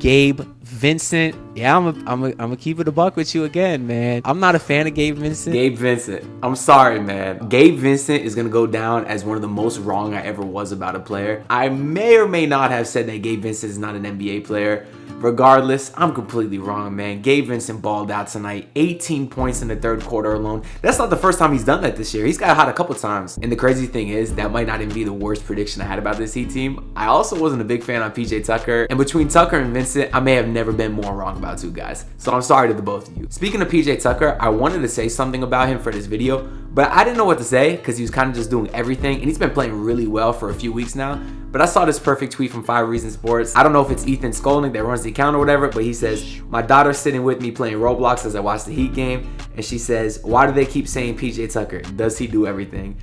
Gabe Vincent. Yeah, I'm gonna keep it a buck with you again, man. I'm not a fan of Gabe Vincent. Gabe Vincent. I'm sorry, man. Gabe Vincent is gonna go down as one of the most wrong I ever was about a player. I may or may not have said that Gabe Vincent is not an NBA player. Regardless, I'm completely wrong, man. Gabe Vincent balled out tonight. 18 points in the third quarter alone. That's not the first time he's done that this year. He's got hot a couple times. And the crazy thing is, that might not even be the worst prediction I had about this Heat team. I also wasn't a big fan on PJ Tucker. And between Tucker and Vincent, I may have never been more wrong about two guys. So I'm sorry to the both of you. Speaking of PJ Tucker, I wanted to say something about him for this video, but I didn't know what to say because he was kind of just doing everything. And he's been playing really well for a few weeks now. But I saw this perfect tweet from 5 Reasons Sports. I don't know if it's Ethan Skolnick that runs the account or whatever, but he says, my daughter's sitting with me playing Roblox as I watch the Heat game. And she says, why do they keep saying PJ Tucker? Does he do everything?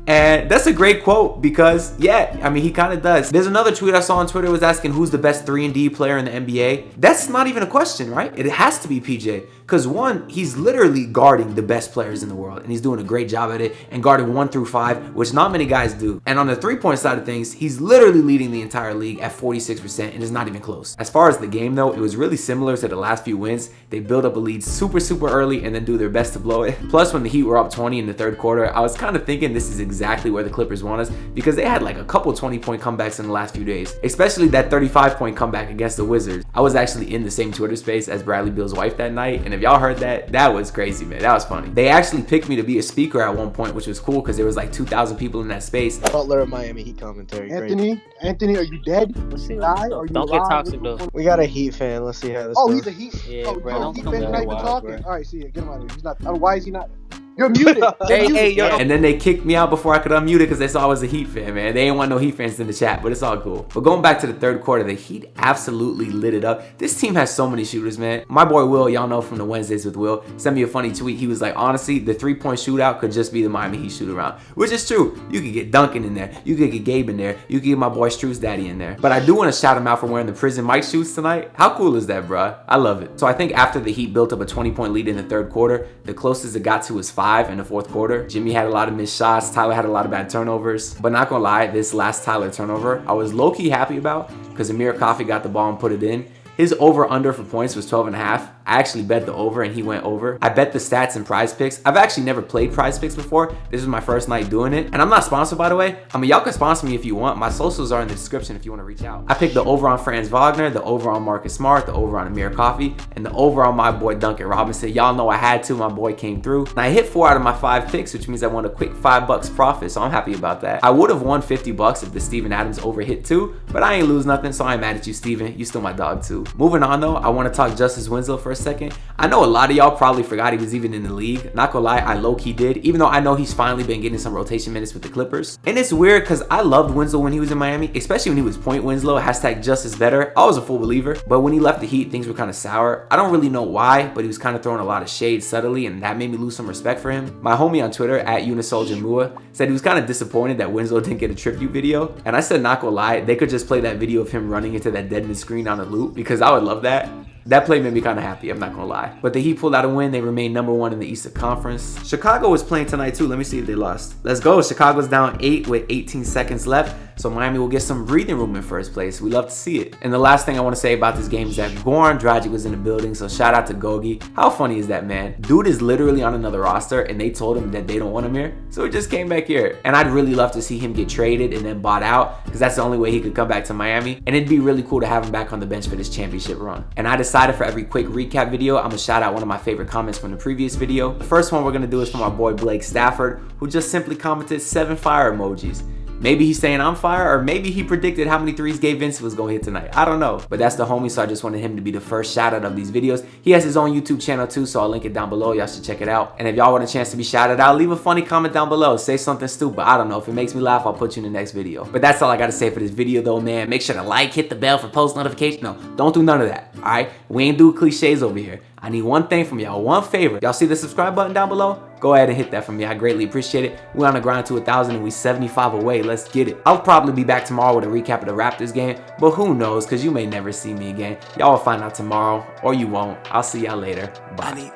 And that's a great quote because, yeah, I mean, he kind of does. There's another tweet I saw on Twitter was asking who's the best 3-and-D player in the NBA. That's not even a question, right? It has to be PJ. Because one, he's literally guarding the best players in the world, and he's doing a great job at it, and guarding 1 through 5, which not many guys do. And on the three-point side of things, he's literally leading the entire league at 46%, and is not even close. As far as the game, though, it was really similar to the last few wins. They build up a lead super early and then do their best to blow it. Plus, when the Heat were up 20 in the third quarter, I was kind of thinking this is exactly where the Clippers want us, because they had like a couple 20-point comebacks in the last few days, especially that 35-point comeback against the Wizards. I was actually in the same Twitter space as Bradley Beal's wife that night, and if y'all heard that, that was crazy, man. That was funny. They actually picked me to be a speaker at one point, which was cool because there was like 2,000 people in that space. Butler of Miami Heat commentary. Anthony, are you dead? Let's see. Don't get toxic though. We got a Heat fan. Let's see how this goes. He's a Heat. Yeah, bro. Don't Heat come fan not even wild, talking. bro. All right, see ya. Get him out of here. He's not. Why is he not? You're muted. Hey, yo. And then they kicked me out before I could unmute it because they saw I was a Heat fan, man. They didn't want no Heat fans in the chat, but it's all cool. But going back to the third quarter, the Heat absolutely lit it up. This team has so many shooters, man. My boy Will, y'all know from the Wednesdays with Will, sent me a funny tweet. He was like, honestly, the 3-point shootout could just be the Miami Heat shoot around, which is true. You could get Duncan in there. You could get Gabe in there. You could get my boy Struce Daddy in there. But I do want to shout him out for wearing the Prison Mike shoes tonight. How cool is that, bruh? I love it. So I think after the Heat built up a 20-point lead in the third quarter, the closest it got to was 5 in the fourth quarter. Jimmy had a lot of missed shots. Tyler had a lot of bad turnovers. But not gonna lie, this last Tyler turnover, I was low-key happy about because Amir Coffey got the ball and put it in. His over-under for points was 12.5. I actually bet the over and he went over. I bet the stats and prize picks. I've actually never played prize picks before. This was my first night doing it. And I'm not sponsored, by the way. I mean, y'all can sponsor me if you want. My socials are in the description if you want to reach out. I picked the over on Franz Wagner, the over on Marcus Smart, the over on Amir Coffey, and the over on my boy Duncan Robinson. Y'all know I had to. My boy came through. And I hit 4 out of my 5 picks, which means I won a quick $5 profit. So I'm happy about that. I would have won $50 if the Steven Adams over hit too, but I ain't lose nothing, so I ain't mad at you, Steven. You still my dog too. Moving on though, I want to talk Justice Winslow for a second. I know a lot of y'all probably forgot he was even in the league. Not gonna lie, I low-key did, even though I know he's finally been getting some rotation minutes with the Clippers. And it's weird because I loved Winslow when he was in Miami, especially when he was Point Winslow, hashtag Justice Better. I was a full believer, but when he left the Heat, things were kind of sour. I don't really know why, but he was kind of throwing a lot of shade subtly, and that made me lose some respect for him. My homie on Twitter, at UniSoldierMua, said he was kind of disappointed that Winslow didn't get a tribute video. And I said, not gonna lie, they could just play that video of him running into that dead-end screen on a loop because I would love that. That play made me kind of happy, I'm not gonna lie. But the Heat pulled out a win. They remain #1 in the Eastern Conference. Chicago was playing tonight too. Let me see if they lost. Let's go. Chicago's down 8 with 18 seconds left. So Miami will get some breathing room in first place. We love to see it. And the last thing I want to say about this game is that Goran Dragic was in the building. So shout out to Gogi. How funny is that, man? Dude is literally on another roster and they told him that they don't want him here. So he just came back here. And I'd really love to see him get traded and then bought out because that's the only way he could come back to Miami. And it'd be really cool to have him back on the bench for this championship run. And I decided for every quick recap video, I'm gonna shout out one of my favorite comments from the previous video. The first one we're gonna do is from our boy Blake Stafford, who just simply commented 7 fire emojis. Maybe he's saying I'm fire, or maybe he predicted how many threes Gabe Vincent was gonna hit tonight. I don't know, but that's the homie, so I just wanted him to be the first shout out of these videos. He has his own YouTube channel too, so I'll link it down below. Y'all should check it out. And if y'all want a chance to be shouted out, leave a funny comment down below. Say something stupid. I don't know. If it makes me laugh, I'll put you in the next video. But that's all I gotta say for this video though, man. Make sure to like, hit the bell for post notifications. No, don't do none of that, all right? We ain't do cliches over here. I need one thing from y'all, one favor. Y'all see the subscribe button down below? Go ahead and hit that for me. I greatly appreciate it. We're on the grind to 1,000 and we 75 away. Let's get it. I'll probably be back tomorrow with a recap of the Raptors game, but who knows? Because you may never see me again. Y'all will find out tomorrow, or you won't. I'll see y'all later. Bye.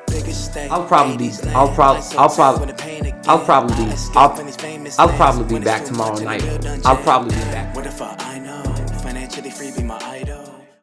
I'll probably be back tomorrow night. I'll probably be back.